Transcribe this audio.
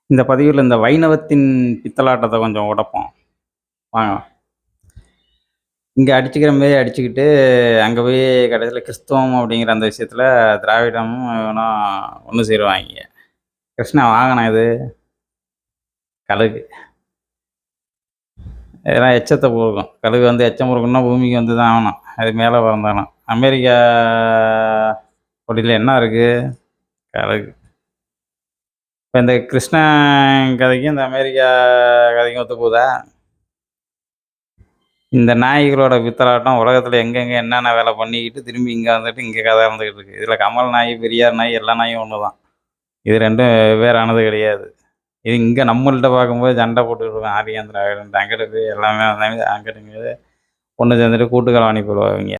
இந்த பதிவுல இந்த வைணவத்தின் பித்தலாட்டத்த கொஞ்சம் உடைப்போம். வாங்க. இங்க அடிச்சுக்கிற மாரி அடிச்சுக்கிட்டு, அங்க போய் கடைசில கிறிஸ்தவம் அப்படிங்கிற அந்த விஷயத்துல திராவிடமும் இவனும் ஒண்ணு சேருவாய்ங்க. "கிருஷ்ணா வாங்கண்ணா இது கழுகு." இதெல்லாம் எச்சத்த பொறுக்கும். கழுகு வந்து எச்சம் பொறுக்கணும்னா பூமிக்கு வந்து தான் ஆகணும். அது மேல பறந்தாலும். அமெரிக்கா கொடியில என்ன இருக்கு? கழுகு. இப்ப இந்த கிருஷ்ணன் கதைக்கும், இந்த அமெரிக்கா கதைக்கும் ஒத்து போதா? இந்த நாய்களோட பித்தலாட்டம் உலகத்துல எங்கெங்க என்னென்ன வேலை பண்ணிக்கிட்டு, திரும்பி இங்க வந்துட்டு இங்க கதை இருந்துகிட்டு இருக்கு. இதுல கமல் நாய், பெரியார் நாய் எல்லா நாயும் ஒண்ணுதான். இது 2ம் வெவ்வேறானது கிடையாது. இது இங்க நம்மள்ட்ட பார்க்கும்போது சண்டை போட்டுக்கிட்டு இருக்கும். ஆரியம், திராவிடன் அங்கிட்டு போய் எல்லாமே அங்கிட்டு இங்கிட்டு ஒண்ணு சேர்ந்துட்டு கூட்டு களவாணி போடுவாய்ங்க.